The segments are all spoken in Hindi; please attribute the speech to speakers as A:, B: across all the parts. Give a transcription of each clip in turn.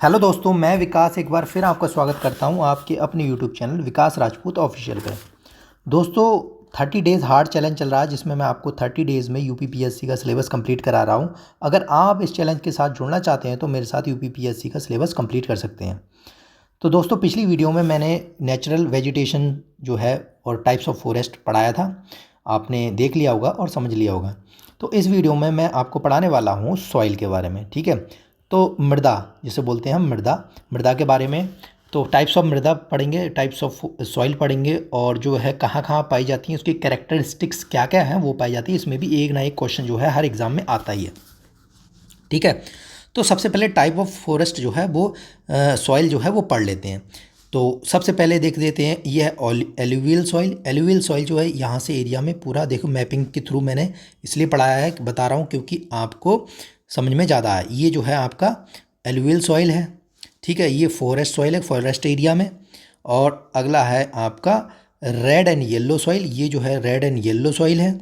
A: हेलो दोस्तों, मैं विकास एक बार फिर आपका स्वागत करता हूं आपके अपने यूट्यूब चैनल विकास राजपूत ऑफिशियल पे। दोस्तों, 30 डेज़ हार्ड चैलेंज चल रहा है जिसमें मैं आपको 30 डेज़ में यूपीपीएससी का सिलेबस कंप्लीट करा रहा हूं। अगर आप इस चैलेंज के साथ जुड़ना चाहते हैं तो मेरे साथ यूपीपीएससी का सिलेबस कंप्लीट कर सकते हैं। तो दोस्तों, पिछली वीडियो में मैंने नेचुरल वेजिटेशन जो है और टाइप्स ऑफ फॉरेस्ट पढ़ाया था, आपने देख लिया होगा और समझ लिया होगा। तो इस वीडियो में मैं आपको पढ़ाने वाला हूँ सॉइल के बारे में, ठीक है। तो मृदा जिसे बोलते हैं हम, मृदा के बारे में। तो टाइप्स ऑफ मृदा पढ़ेंगे, टाइप्स ऑफ सॉइल पढ़ेंगे, और जो है कहाँ कहाँ पाई जाती हैं, उसकी कैरेक्टरिस्टिक्स क्या क्या हैं वो पाई जाती है। इसमें भी एक ना एक क्वेश्चन जो है हर एग्ज़ाम में आता ही है, ठीक है। तो सबसे पहले टाइप ऑफ फॉरेस्ट जो है वो सॉइल जो है वो पढ़ लेते हैं। तो सबसे पहले देख देते हैं, ये है एलुवियल सॉइल। एलुवियल सॉइल जो है यहाँ से एरिया में पूरा देखो, मैपिंग के थ्रू मैंने इसलिए पढ़ाया है, बता रहा हूँ क्योंकि आपको समझ में ज़्यादा आए। ये जो है आपका एलुवियल सॉइल है, ठीक है। ये फॉरेस्ट सॉइल है, फॉरेस्ट एरिया में। और अगला है आपका रेड एंड येलो सॉइल। ये जो है रेड एंड येलो सॉइल है।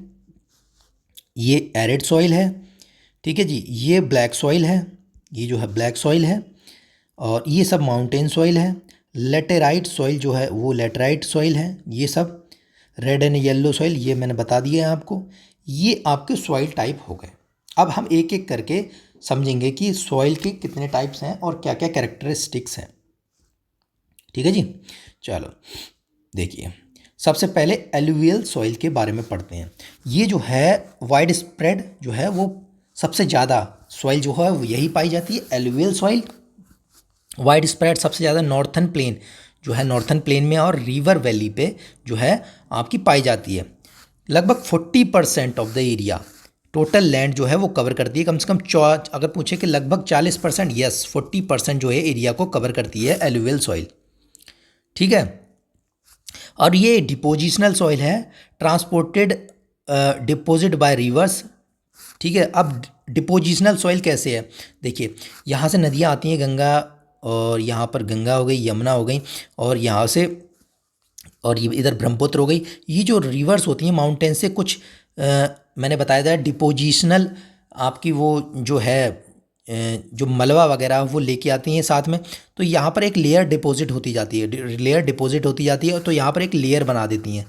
A: ये एरिड सॉइल है, ठीक है जी। ये ब्लैक सॉइल है, ये जो है ब्लैक सॉइल है। और ये सब माउंटेन सॉइल है। लेटेराइट सॉइल जो है वो लेटेराइट सॉइल है। ये सब रेड एंड येलो सॉइल ये मैंने बता दिए हैं आपको। ये आपके सॉइल टाइप हो गए। अब हम एक एक करके समझेंगे कि सॉइल के कितने टाइप्स हैं और क्या क्या कैरेक्टरिस्टिक्स हैं, ठीक है जी। चलो देखिए, सबसे पहले एलुवियल सॉइल के बारे में पढ़ते हैं। ये जो है वाइड स्प्रेड जो है वो सबसे ज़्यादा सॉइल जो है वो यही पाई जाती है, एलुवियल सॉइल। वाइड स्प्रेड सबसे ज़्यादा नॉर्थन प्लेन जो है, नॉर्थन प्लेन में और रिवर वैली पे जो है आपकी पाई जाती है। लगभग 40% of the area, total land जो है वो कवर करती है। कम से कम अगर पूछे कि लगभग 40%, यस 40% जो है एरिया को कवर करती है एलुवियल सॉइल, ठीक है। और ये डिपोजिशनल सॉइल है, ट्रांसपोर्टेड डिपोजिट बाय रिवर्स, ठीक है। अब डिपोजिशनल सॉइल कैसे है, देखिए यहाँ से नदियाँ आती हैं, गंगा, और यहाँ पर गंगा हो गई, यमुना हो गई, और यहाँ से और ये इधर ब्रह्मपुत्र हो गई। ये जो रिवर्स होती हैं माउंटेन से कुछ मैंने बताया था डिपोजिशनल, आपकी वो जो है जो मलबा वगैरह वो लेके आती हैं साथ में। तो यहाँ पर एक लेयर डिपॉजिट होती जाती है, लेयर डिपॉजिट होती जाती है, तो यहाँ पर एक लेयर बना देती हैं।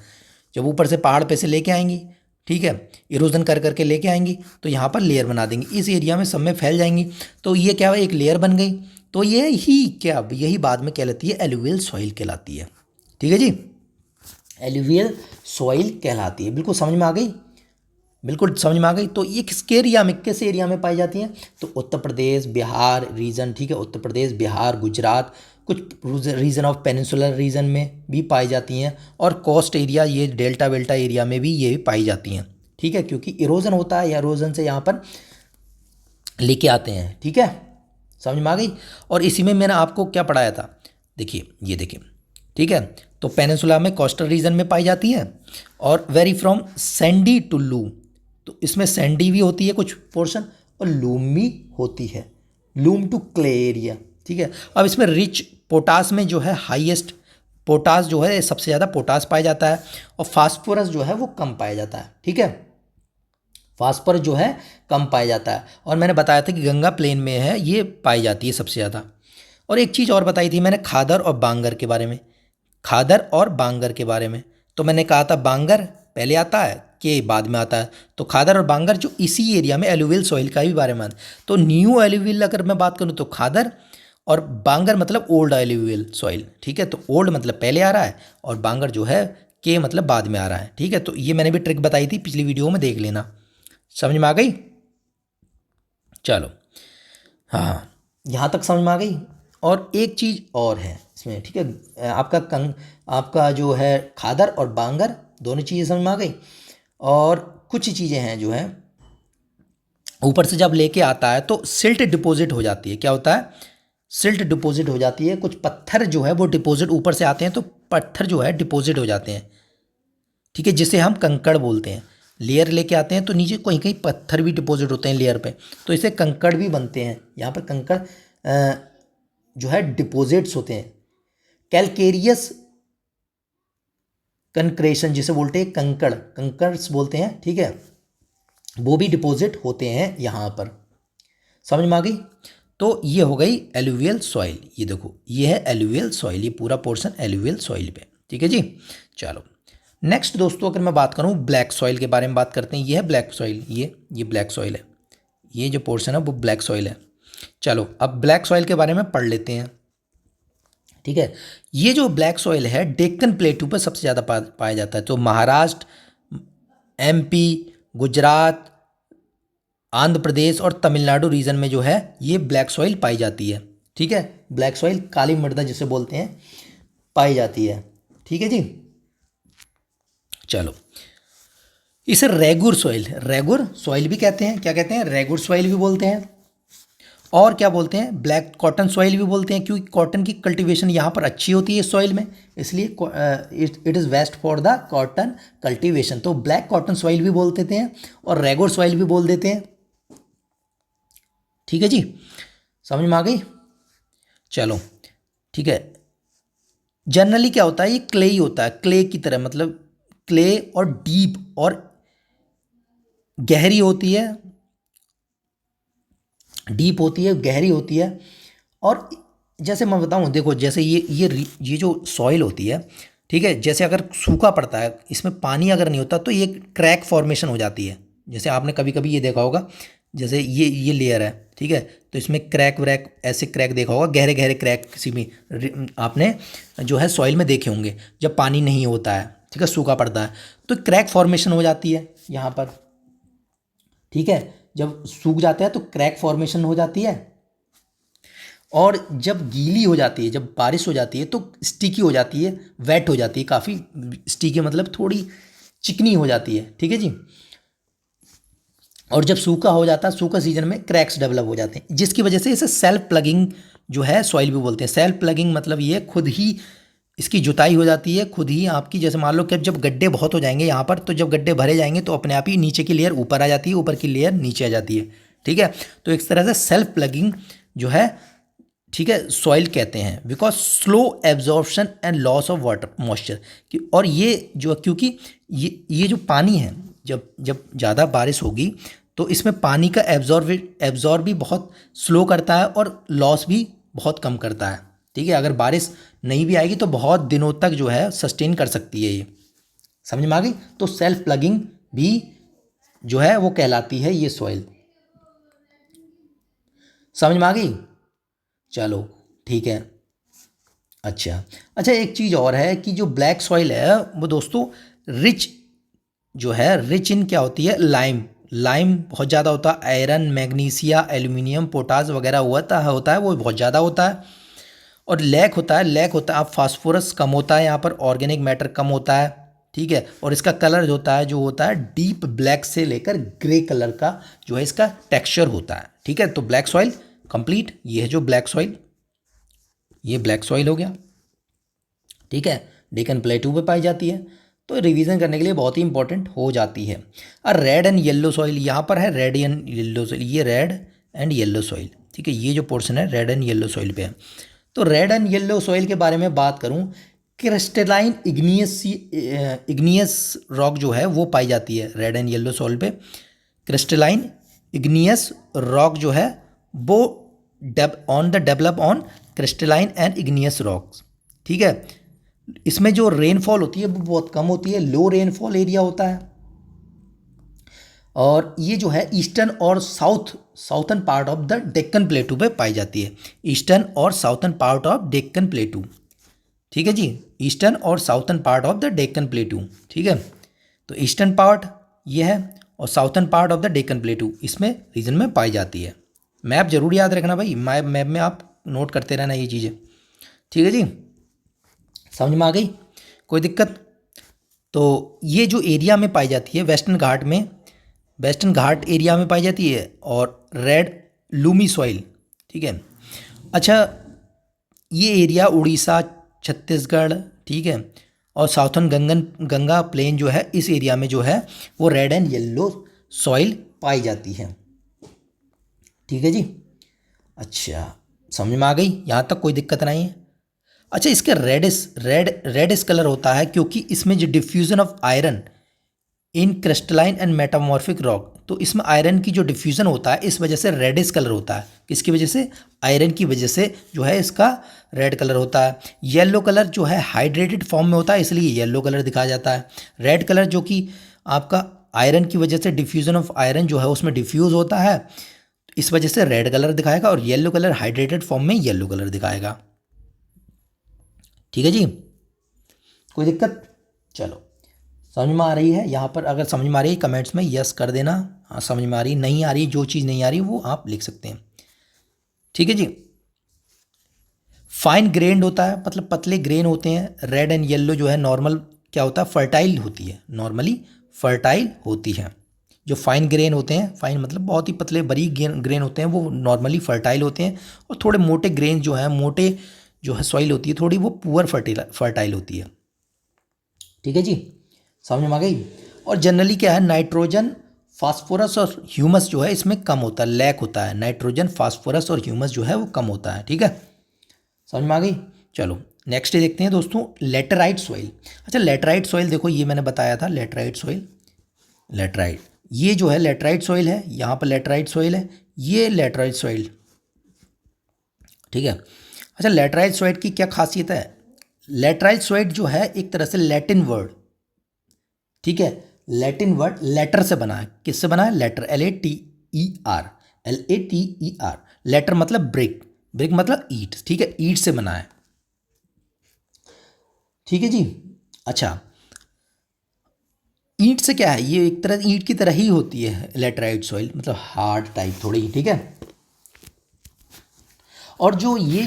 A: जब ऊपर से पहाड़ पे से लेके आएंगी, ठीक है, इरोजन कर करके लेके आएंगी, तो यहाँ पर लेयर बना देंगी, इस एरिया में सब में फैल जाएंगी। तो ये क्या है, एक लेयर बन गई। तो ये ही क्या, यही बाद में कहलाती है एलुवियल सॉइल कहलाती है, ठीक है जी। एलुवियल सॉइल कहलाती है। बिल्कुल समझ में आ गई, बिल्कुल समझ में आ गई। तो ये किसके एरिया में, किस एरिया में पाई जाती हैं, तो उत्तर प्रदेश बिहार रीजन, ठीक है, उत्तर प्रदेश बिहार गुजरात, कुछ रीजन ऑफ पेनिनसुलर रीजन में भी पाई जाती हैं, और कोस्ट एरिया ये डेल्टा वेल्टा एरिया में भी ये पाई जाती हैं, ठीक है, क्योंकि इरोजन होता है या इरोजन से यहाँ पर लेके आते हैं, ठीक है, समझ में आ गई। और इसी में मैंने आपको क्या पढ़ाया था, देखिए ये देखिए, ठीक है। तो पेनिनसुला में कोस्टल रीजन में पाई जाती है, और vary from sandy to loam, तो इसमें सैंडी भी होती है कुछ पोर्शन, और लूम भी होती है, लूम टू क्ले एरिया, ठीक है। अब इसमें रिच पोटास में जो है हाईएस्ट पोटास जो है, सबसे ज़्यादा पोटास पाया जाता है, और फास्फोरस जो है वो कम पाया जाता है, ठीक है, फास्फोरस जो है कम पाया जाता है। और मैंने बताया था कि गंगा प्लेन में है, ये पाई जाती है सबसे ज़्यादा। और एक चीज़ और बताई थी मैंने, खादर और बांगर के बारे में, खादर और बांगर के बारे में। तो मैंने कहा था बांगर पहले आता है के बाद में आता है, तो खादर और बांगर जो इसी एरिया में एलुवियल सॉइल का भी बारे में। तो न्यू एलुवियल अगर मैं बात करूँ तो खादर, और बांगर मतलब ओल्ड एलुवियल सॉइल, ठीक है। तो ओल्ड मतलब पहले आ रहा है, और बांगर जो है के मतलब बाद में आ रहा है, ठीक है। तो ये मैंने भी ट्रिक बताई थी पिछली वीडियो में, देख लेना, समझ में आ गई। चलो, हाँ हाँ, यहाँ तक समझ में आ गई। और एक चीज़ और है इसमें, ठीक है, आपका जो है खादर और बांगर दोनों चीज़ें समझ में आ गई। और कुछ चीज़ें हैं जो है ऊपर से जब लेके आता है तो सिल्ट डिपॉजिट हो जाती है। क्या होता है, सिल्ट डिपॉजिट हो जाती है, कुछ पत्थर जो है वो डिपॉजिट ऊपर से आते हैं, तो पत्थर जो है डिपॉजिट हो जाते हैं, ठीक है, जिसे हम कंकड़ बोलते हैं। लेयर लेके आते हैं तो नीचे कहीं कहीं पत्थर भी डिपॉजिट होते हैं लेयर पे, तो इसे कंकड़ भी बनते हैं। यहाँ पर कंकड़ जो है डिपॉजिट्स होते हैं। कैलकेरियस कंक्रेशन जिसे बोलते हैं, कंकड़ कंकर्स बोलते हैं, ठीक है, वो भी डिपॉजिट होते हैं यहाँ पर, समझ में आ गई। तो ये हो गई एलुवियल सॉइल। ये देखो ये है एलुवियल सॉइल, ये पूरा पोर्शन एलुवियल सॉइल पे। ठीक है जी। चलो नेक्स्ट दोस्तों अगर मैं बात करूँ ब्लैक सॉइल के बारे में बात करते हैं। ये है ब्लैक सॉइल, ये ब्लैक सॉइल है, ये जो पोर्शन है वो ब्लैक सॉइल है। चलो अब ब्लैक सॉइल के बारे में पढ़ लेते हैं। ठीक है, ये जो ब्लैक सॉइल है डेक्कन प्लेटू पर सबसे ज़्यादा पाया जाता है। तो महाराष्ट्र, एमपी, गुजरात, आंध्र प्रदेश और तमिलनाडु रीजन में जो है ये ब्लैक सॉइल पाई जाती है। ठीक है, ब्लैक सॉइल काली मृदा जिसे बोलते हैं पाई जाती है। ठीक है जी। चलो इसे रेगुर सॉइल भी कहते हैं। क्या कहते हैं? रेगुर सॉइल भी बोलते हैं। और क्या बोलते हैं? ब्लैक कॉटन सॉइल भी बोलते हैं, क्योंकि कॉटन की कल्टीवेशन यहाँ पर अच्छी होती है इस सॉइल में, इसलिए it is best for the cotton cultivation. तो ब्लैक कॉटन सॉइल भी बोल देते हैं और रेगुर सॉइल भी बोल देते हैं। ठीक है जी, समझ में आ गई? चलो ठीक है। जनरली क्या होता है, ये क्ले ही होता है, क्ले की तरह, मतलब क्ले और डीप और गहरी होती है, डीप होती है, गहरी होती है। और जैसे मैं बताऊं, देखो जैसे ये जो सॉइल होती है, ठीक है, जैसे अगर सूखा पड़ता है, इसमें पानी अगर नहीं होता तो ये क्रैक फॉर्मेशन हो जाती है। जैसे आपने कभी कभी ये देखा होगा, जैसे ये लेयर है, ठीक है, तो इसमें क्रैक व्रैक ऐसे क्रैक देखा होगा, गहरे गहरे क्रैक किसी भी आपने जो है सॉइल में देखे होंगे जब पानी नहीं होता है, ठीक है, सूखा पड़ता है तो क्रैक फॉर्मेशन हो जाती है यहाँ पर। ठीक है, जब सूख जाता है तो क्रैक फॉर्मेशन हो जाती है, और जब गीली हो जाती है, जब बारिश हो जाती है तो स्टिकी हो जाती है, वेट हो जाती है, काफ़ी स्टिकी मतलब थोड़ी चिकनी हो जाती है। ठीक है जी। और जब सूखा हो जाता है, सूखा सीजन में क्रैक्स डेवलप हो जाते हैं, जिसकी वजह से इसे सेल्फ प्लगिंग जो है सॉइल भी बोलते हैं। सेल्फ प्लगिंग मतलब ये खुद ही इसकी जुताई हो जाती है, खुद ही आपकी, जैसे मान लो कि जब गड्ढे बहुत हो जाएंगे यहाँ पर, तो जब गड्ढे भरे जाएंगे तो अपने आप ही नीचे की लेयर ऊपर आ जाती है, ऊपर की लेयर नीचे आ जाती है। ठीक है, तो इस तरह से सेल्फ प्लगिंग जो है, ठीक है, सॉइल कहते हैं, because slow absorption and loss of water moisture. और ये जो, क्योंकि ये जो पानी है, जब ज़्यादा बारिश होगी तो इसमें पानी का एब्जॉर्ब भी बहुत स्लो करता है और लॉस भी बहुत कम करता है। ठीक है, अगर बारिश नहीं भी आएगी तो बहुत दिनों तक जो है सस्टेन कर सकती है ये। समझ में आ गई? तो सेल्फ प्लगिंग भी जो है वो कहलाती है ये सॉइल। समझ में आ गई? चलो ठीक है। अच्छा, एक चीज़ और है कि जो ब्लैक सॉइल है वो दोस्तों रिच इन क्या होती है? लाइम बहुत ज़्यादा होता है, आयरन, मैग्नीशिया, एल्यूमिनियम, पोटास वगैरह होता है वो बहुत ज़्यादा होता है। और लैक होता है अब फास्फोरस कम होता है यहाँ पर, ऑर्गेनिक मैटर कम होता है। ठीक है, और इसका कलर जो होता है डीप ब्लैक से लेकर ग्रे कलर का जो है इसका टेक्सचर होता है। ठीक है, तो ब्लैक सॉइल कंप्लीट, ये है जो ब्लैक सॉइल, ये ब्लैक सॉइल हो गया। ठीक है, डेक्कन प्लेटू पे पाई जाती है, तो रिवीजन करने के लिए बहुत ही इंपॉर्टेंट हो जाती है। और रेड एंड येलो सॉइल यहाँ पर है, रेड एंड येलो सॉइल, ये रेड एंड येलो सॉइल। ठीक है, ये जो पोर्शन है रेड एंड येलो सॉइल पे है। तो रेड एंड येलो सॉइल के बारे में बात करूँ, क्रिस्टलाइन इग्नियस रॉक जो है वो पाई जाती है रेड एंड येलो सॉइल पे। क्रिस्टलाइन इग्नियस रॉक जो है वो develop on crystalline and igneous rocks. ठीक है, इसमें जो रेनफॉल होती है वो बहुत कम होती है, लो रेनफॉल एरिया होता है। और ये जो है ईस्टर्न और southern part of the Deccan प्लेटू पे पाई जाती है, ईस्टर्न और साउथर्न पार्ट ऑफ डेक्कन प्लेटू। ठीक है जी, ईस्टर्न और southern part of the Deccan प्लेटू। ठीक है, तो ईस्टर्न पार्ट ये है और southern part of the Deccan प्लेटू इसमें रीजन में पाई जाती है। मैप जरूर याद रखना भाई, मैप में आप नोट करते रहना ये चीज़ें। ठीक है जी, समझ में आ गई? कोई दिक्कत? तो ये जो एरिया में पाई जाती है वेस्टर्न घाट एरिया में पाई जाती है, और रेड लूमी सॉइल। ठीक है, अच्छा, ये एरिया उड़ीसा, छत्तीसगढ़, ठीक है, और साउथर्न गंगा प्लेन जो है, इस एरिया में जो है वो रेड एंड येलो सॉइल पाई जाती है। ठीक है जी, अच्छा, समझ में आ गई? यहाँ तक कोई दिक्कत नहीं है? अच्छा, इसका रेडिश कलर होता है क्योंकि इसमें जो diffusion of iron in crystalline and metamorphic rock, तो इसमें आयरन की जो डिफ्यूजन होता है इस वजह से रेडिश कलर होता है। किसकी वजह से? आयरन की वजह से जो है इसका रेड कलर होता है। येलो कलर जो है हाइड्रेटेड फॉर्म में होता है, इसलिए येलो कलर दिखाया जाता है। रेड कलर जो कि आपका आयरन की वजह से डिफ्यूजन ऑफ आयरन जो है उसमें डिफ्यूज़ होता है, इस वजह से रेड कलर दिखाएगा। और येलो कलर हाइड्रेटेड फॉर्म में येलो कलर दिखाएगा। ठीक है जी, कोई दिक्कत? चलो, समझ में आ रही है? यहाँ पर अगर समझ में आ रही है कमेंट्स में यस कर देना। हाँ समझ में आ रही, नहीं आ रही, जो चीज़ नहीं आ रही वो आप लिख सकते हैं। ठीक है जी। फाइन ग्रेन्ड होता है, मतलब पतले ग्रेन होते हैं। रेड एंड येलो जो है नॉर्मल क्या होता है? फर्टाइल होती है, नॉर्मली फर्टाइल होती है। जो फाइन ग्रेन होते हैं, फाइन मतलब बहुत ही पतले बारीक ग्रेन होते हैं, वो नॉर्मली फर्टाइल होते हैं। और थोड़े मोटे ग्रेन जो है, मोटे जो है सॉइल होती है थोड़ी, वो पुअर फर्टाइल होती है। ठीक है जी, समझ में आ गई? और जनरली क्या है, नाइट्रोजन फास्फोरस और ह्यूमस जो है इसमें कम होता है, लैक होता है। नाइट्रोजन फास्फोरस और ह्यूमस जो है वो कम होता है। ठीक है, समझ में आ गई? चलो नेक्स्ट देखते हैं दोस्तों, लेटराइट सॉइल। अच्छा, लेटराइट सॉइल देखो, ये मैंने बताया था लेटराइट सॉइल। लेटराइट, ये जो है लेटराइट सॉइल है, यहाँ पर लेटराइट सॉइल है, ये लेटराइट सॉइल। ठीक है। अच्छा, लेटराइट सॉइल की क्या खासियत है? लेटराइट सॉइल जो है एक तरह से लैटिन वर्ड, ठीक है, लैटिन वर्ड लेटर से बना है। किससे बना है? Later, LATER, LATER। लेटर मतलब ब्रिक, ब्रिक मतलब ईट। ठीक है, ईट से बना है। ठीक है जी। अच्छा, ईंट से क्या है, ये एक तरह ईंट की तरह ही होती है लेटराइट सॉइल, मतलब हार्ड टाइप थोड़ी। ठीक है। और जो ये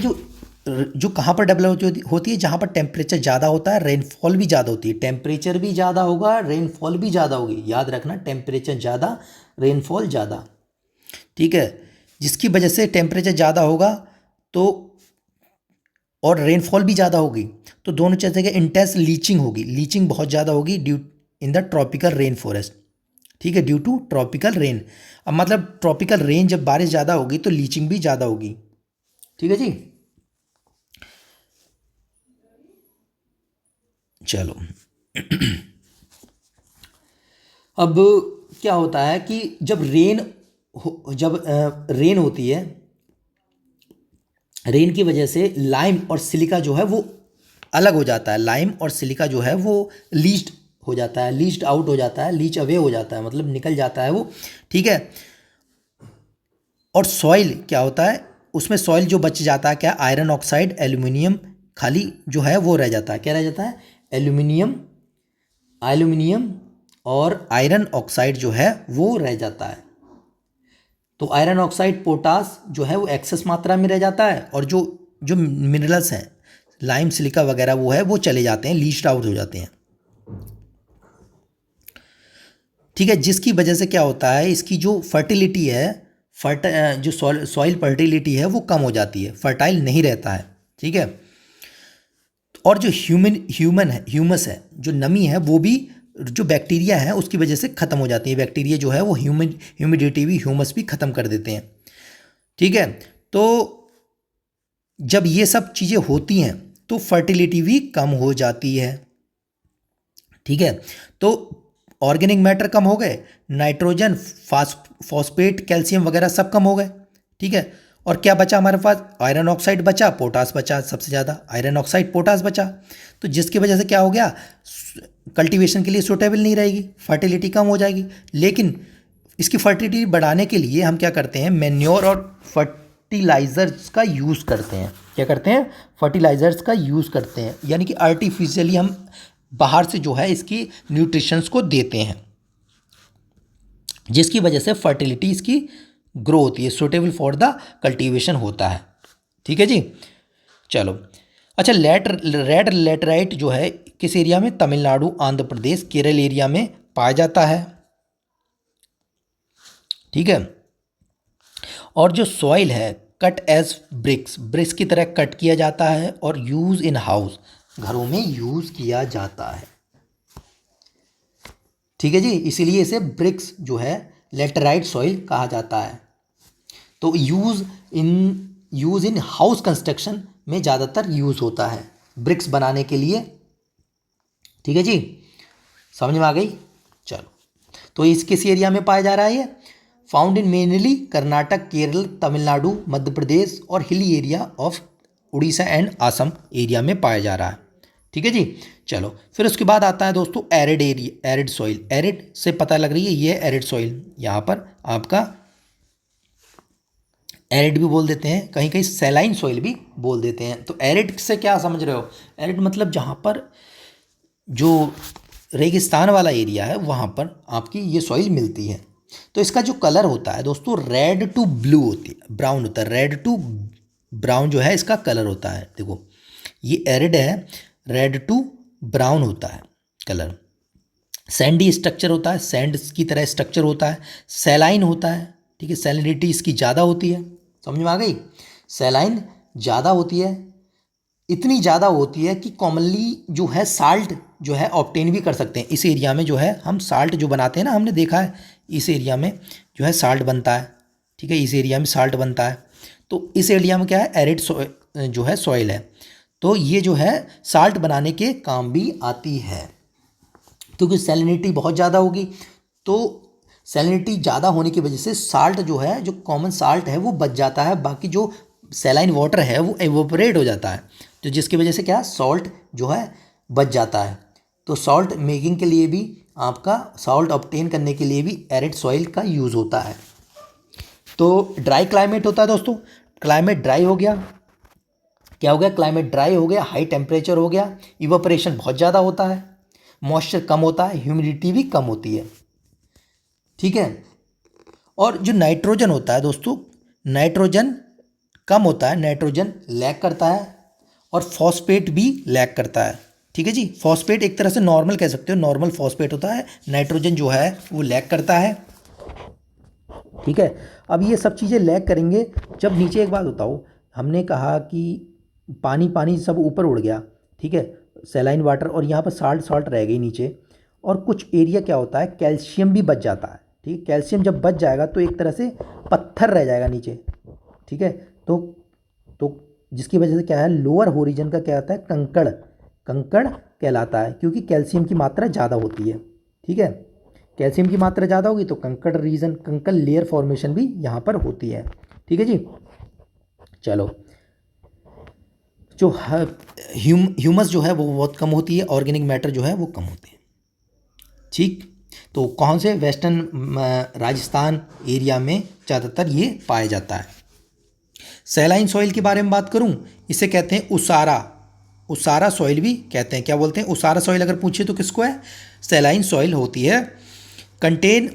A: जो कहाँ पर डेवलप होती है? जहाँ पर टेम्परेचर ज़्यादा होता है, रेनफॉल भी ज़्यादा होती है। टेम्परेचर भी ज़्यादा होगा, रेनफॉल भी ज़्यादा होगी। याद रखना, टेम्परेचर ज़्यादा, रेनफॉल ज़्यादा। ठीक है, जिसकी वजह से टेम्परेचर ज़्यादा होगा तो और रेनफॉल भी ज़्यादा होगी, तो दोनों चीज़ें के इंटेंस लीचिंग होगी। लीचिंग बहुत ज़्यादा होगी due in the tropical rain forest. ठीक है, ड्यू टू ट्रॉपिकल रेन। अब मतलब ट्रॉपिकल रेन, जब बारिश ज़्यादा होगी तो लीचिंग भी ज़्यादा होगी। ठीक है जी। चलो अब क्या होता है कि जब रेन होती है, रेन की वजह से लाइम और सिलिका जो है वो अलग हो जाता है। लाइम और सिलिका जो है वो लीच्ड हो जाता है, लीच्ड आउट हो जाता है, लीच अवे हो जाता है, मतलब निकल जाता है वो। ठीक है। और सॉइल क्या होता है, उसमें सॉइल जो बच जाता है क्या? आयरन ऑक्साइड, एल्यूमिनियम खाली जो है वो रह जाता है। क्या रह जाता है? एल्यूमिनियम, एल्यूमिनियम और आयरन ऑक्साइड जो है वो रह जाता है। तो आयरन ऑक्साइड, पोटास जो है वो एक्सेस मात्रा में रह जाता है, और जो जो मिनरल्स हैं, लाइम, सिलिका वगैरह वो है वो चले जाते हैं, लीच्ड आउट हो जाते हैं। ठीक है, जिसकी वजह से क्या होता है, इसकी जो फर्टिलिटी है, जो सॉइल फर्टिलिटी है वो कम हो जाती है, फर्टाइल नहीं रहता है। ठीक है। और जो ह्यूमस है, जो नमी है, वो भी जो बैक्टीरिया है उसकी वजह से ख़त्म हो जाती है। बैक्टीरिया जो है वो ह्यूमिडिटी भी, ह्यूमस भी ख़त्म कर देते हैं। ठीक है। तो जब ये सब चीज़ें होती हैं तो फर्टिलिटी भी कम हो जाती है। ठीक है। तो ऑर्गेनिक मैटर कम हो गए, नाइट्रोजन, फॉस्फेट, कैल्शियम वगैरह सब कम हो गए। ठीक है। और क्या बचा हमारे पास? आयरन ऑक्साइड बचा, पोटास बचा, सबसे ज़्यादा आयरन ऑक्साइड, पोटास बचा। तो जिसकी वजह से क्या हो गया, कल्टीवेशन के लिए सूटेबल नहीं रहेगी, फर्टिलिटी कम हो जाएगी। लेकिन इसकी फर्टिलिटी बढ़ाने के लिए हम क्या करते हैं? मैन्योर और फर्टिलाइजर्स का यूज़ करते हैं। क्या करते हैं? फर्टिलाइजर्स का यूज़ करते हैं, यानी कि आर्टिफिशियली हम बाहर से जो है इसकी न्यूट्रिशंस को देते हैं, जिसकी वजह से फर्टिलिटी इसकी ग्रो होती है, सूटेबल फॉर द कल्टीवेशन होता है। ठीक है जी। चलो, अच्छा, रेड लेटराइट जो है किस एरिया में? तमिलनाडु, आंध्र प्रदेश, केरल एरिया में पाया जाता है। ठीक है। और जो सॉइल है, कट एज ब्रिक्स, ब्रिक्स की तरह कट किया जाता है, और यूज इन हाउस, घरों में यूज किया जाता है। ठीक है जी, इसीलिए इसे ब्रिक्स जो है लेटराइट सॉइल कहा जाता है। तो यूज इन हाउस कंस्ट्रक्शन में ज़्यादातर यूज़ होता है ब्रिक्स बनाने के लिए। ठीक है जी, समझ में आ गई? चलो। तो इस किस एरिया में पाया जा रहा है ये? Found in mainly Karnataka, Kerala, Tamil Nadu, Madhya Pradesh और hilly area of Orissa and Assam area में पाया जा रहा है। ठीक है जी। चलो फिर उसके बाद आता है दोस्तों arid area, arid soil. Arid से पता लग रही है ये एरिड सॉइल, यहाँ पर आपका एरिड भी बोल देते हैं, कहीं कहीं सैलाइन सॉइल भी बोल देते हैं। तो एरिड से क्या समझ रहे हो? एरिड मतलब जहाँ पर जो रेगिस्तान वाला एरिया है वहाँ पर आपकी ये सॉइल मिलती है। तो इसका जो कलर होता है दोस्तों रेड टू ब्लू होती है, ब्राउन होता है, रेड टू ब्राउन जो है इसका कलर होता है। देखो ये एरिड है, रेड टू ब्राउन होता है कलर। सैंडी स्ट्रक्चर होता है, सैंड की तरह स्ट्रक्चर होता है। सैलाइन होता है, ठीक है, सैलिनिटी इसकी ज़्यादा होती है, समझ में आ गई? सैलाइन ज़्यादा होती है, इतनी ज़्यादा होती है कि कॉमनली जो है साल्ट जो है ऑब्टेन भी कर सकते हैं। इस एरिया में जो है हम साल्ट जो बनाते हैं ना, हमने देखा है इस एरिया में जो है साल्ट बनता है, ठीक है, इस एरिया में साल्ट बनता है। तो इस एरिया में क्या है, एरिड जो है सॉइल है, तो ये जो है साल्ट बनाने के काम भी आती है, क्योंकि सैलिनिटी बहुत ज़्यादा होगी। तो सैलिनिटी ज़्यादा होने की वजह से साल्ट जो है, जो कॉमन साल्ट है वो बच जाता है, बाकी जो सैलाइन वाटर है वो एवोपरेट हो जाता है, तो जिसकी वजह से क्या सॉल्ट जो है बच जाता है। तो सॉल्ट मेकिंग के लिए भी, आपका सॉल्ट ऑब्टेन करने के लिए भी एरिड सॉइल का यूज़ होता है। तो ड्राई क्लाइमेट होता है दोस्तों, क्लाइमेट ड्राई हो गया, क्या हो गया, क्लाइमेट ड्राई हो गया, हाई टेम्परेचर हो गया, इवापोरेशन बहुत ज़्यादा होता है, मॉइस्चर कम होता है, ह्यूमिडिटी भी कम होती है, ठीक है। और जो नाइट्रोजन होता है दोस्तों, नाइट्रोजन कम होता है, नाइट्रोजन लैग करता है, और फॉस्फेट भी लैग करता है, ठीक है जी। फॉस्फेट एक तरह से नॉर्मल कह सकते हो, नॉर्मल फॉस्फेट होता है, नाइट्रोजन जो है वो लैग करता है, ठीक है। अब ये सब चीज़ें लैग करेंगे जब नीचे, एक बात बताओ, हमने कहा कि पानी पानी सब ऊपर उड़ गया, ठीक है, सैलाइन वाटर, और यहाँ पर साल्ट साल्ट रह गई नीचे, और कुछ एरिया क्या होता है कैल्शियम भी बच जाता है, ठीक है। कैल्शियम जब बच जाएगा तो एक तरह से पत्थर रह जाएगा नीचे, ठीक है। तो तो जिसकी वजह से क्या है, लोअर होरिजन का क्या होता है, कंकड़, कंकड़ कहलाता है, क्योंकि कैल्शियम की मात्रा ज़्यादा होती है, ठीक है। कैल्शियम की मात्रा ज़्यादा होगी तो कंकड़ रीजन, कंकड़ लेयर फॉर्मेशन भी यहाँ पर होती है, ठीक है जी। चलो, जो ह्यूमस जो है वो बहुत कम होती है, ऑर्गेनिक मैटर जो है वो कम होते हैं, ठीक। तो कौन से वेस्टर्न राजस्थान एरिया में ज़्यादातर ये पाया जाता है। सैलाइन सॉइल के बारे में बात करूं, इसे कहते हैं उसारा, उसारा सॉइल भी कहते हैं। क्या बोलते हैं, उसारा सॉइल अगर पूछे तो किसको है, सैलाइन सॉइल होती है। कंटेन,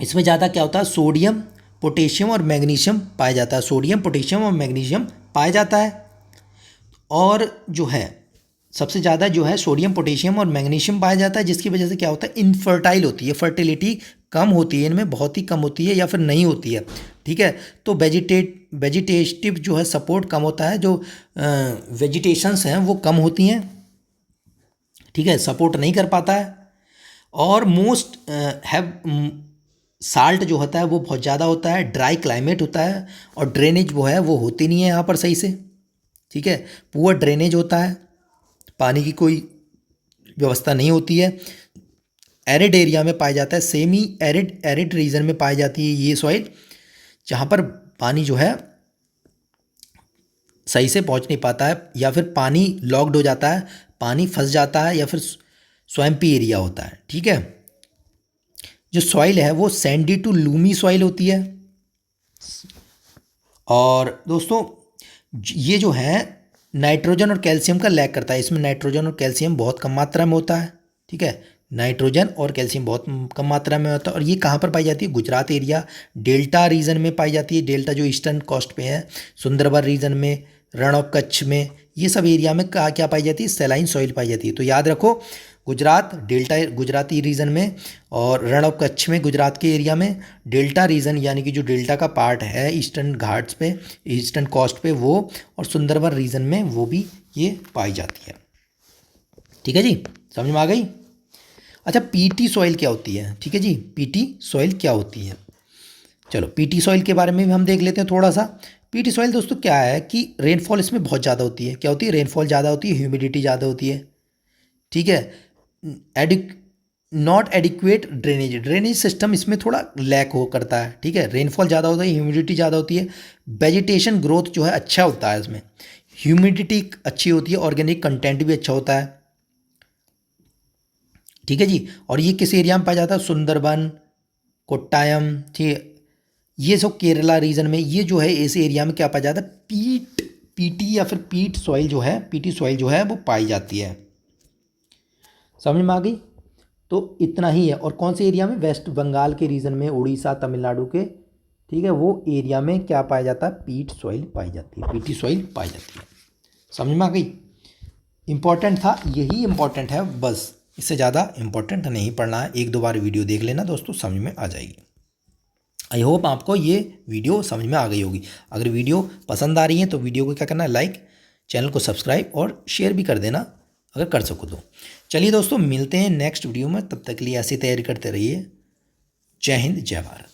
A: इसमें ज़्यादा क्या होता है, सोडियम, पोटेशियम और मैग्नीशियम पाया जाता है, सोडियम, पोटेशियम और मैग्नीशियम पाया जाता है। और जो है सबसे ज़्यादा जो है सोडियम, पोटेशियम और मैग्नीशियम पाया जाता है, जिसकी वजह से क्या होता है, इनफर्टाइल होती है, फर्टिलिटी कम होती है इनमें, बहुत ही कम होती है या फिर नहीं होती है, ठीक है। तो वेजिटेटिव जो है सपोर्ट कम होता है, जो वेजिटेशंस हैं वो कम होती हैं, ठीक है, सपोर्ट नहीं कर पाता है। और मोस्ट हैव साल्ट जो होता है वो बहुत ज़्यादा होता है, ड्राई क्लाइमेट होता है, और ड्रेनेज वो है वो होती नहीं है यहाँ पर सही से, ठीक है, पुअर ड्रेनेज होता है, पानी की कोई व्यवस्था नहीं होती है। एरिड एरिया में पाया जाता है, सेमी एरिड, एरिड रीजन में पाई जाती है ये सॉइल, जहाँ पर पानी जो है सही से पहुँच नहीं पाता है, या फिर पानी लॉक्ड हो जाता है, पानी फंस जाता है, या फिर स्वैम्पी एरिया होता है, ठीक है। जो सॉइल है वो सैंडी टू लूमी सॉइल होती है। और दोस्तों ये जो है नाइट्रोजन और कैल्शियम का लैक करता है, इसमें नाइट्रोजन और कैल्शियम बहुत कम मात्रा में होता है, ठीक है, नाइट्रोजन और कैल्शियम बहुत कम मात्रा में होता है। और ये कहाँ पर पाई जाती है, गुजरात एरिया, डेल्टा रीजन में पाई जाती है, डेल्टा जो ईस्टर्न कोस्ट पे है, सुंदरबन रीजन में, रण ऑफ कच्छ में, ये सब एरिया में क्या पाई जाती है, सैलाइन सॉइल पाई जाती है। तो याद रखो, गुजरात डेल्टा, गुजराती रीजन में, और रण ऑफ कच्छ में गुजरात के एरिया में, डेल्टा रीजन यानी कि जो डेल्टा का पार्ट है ईस्टर्न घाट्स पे, ईस्टर्न कोस्ट पे वो, और सुंदरबन रीजन में वो भी ये पाई जाती है, ठीक है जी, समझ में आ गई। अच्छा, पीटी सॉइल क्या होती है, ठीक है जी, पीटी सॉइल क्या होती है, चलो पीटी सॉइल के बारे में भी हम देख लेते हैं थोड़ा सा। पीटी सॉइल दोस्तों क्या है कि रेनफॉल इसमें बहुत ज़्यादा होती है, क्या होती है, रेनफॉल ज़्यादा होती है, ह्यूमिडिटी ज़्यादा होती है, ठीक है, not adequate drainage, drainage system इसमें थोड़ा लैक हो करता है, ठीक है। रेनफॉल ज़्यादा होता है, ह्यूमिडिटी ज़्यादा होती है, वेजिटेशन ग्रोथ जो है अच्छा होता है इसमें, ह्यूमिडिटी अच्छी होती है, ऑर्गेनिक कंटेंट भी अच्छा होता है, ठीक है जी। और ये किस एरिया में पाया जाता है? सुंदरबन, कोट्टायम, ठीक है, ये सब केरला रीजन में, ये जो है इस एरिया में क्या पाया जाता है? पीटी या फिर पीट सॉइल जो है, पीटी सॉइल जो है वो पाई जाती है। समझ में आ गई? तो इतना ही है। और कौन से एरिया में? वेस्ट बंगाल के रीजन में, उड़ीसा, तमिलनाडु के, ठीक है, वो एरिया में क्या पाया जाता है? पीट सॉइल पाई जाती है, पीटी सॉइल पाई जाती है। समझ में आ गई? इंपॉर्टेंट था, यही इंपॉर्टेंट है बस, इससे ज़्यादा इंपॉर्टेंट नहीं पढ़ना है। एक दो बार वीडियो देख लेना दोस्तों, समझ में आ जाएगी। आई होप आपको ये वीडियो समझ में आ गई होगी। अगर वीडियो पसंद आ रही है तो वीडियो को क्या करना है? लाइक, चैनल को सब्सक्राइब और शेयर भी कर देना अगर कर सको तो। चलिए दोस्तों, मिलते हैं नेक्स्ट वीडियो में, तब तक के लिए ऐसी तैयारी करते रहिए। जय हिंद, जय भारत।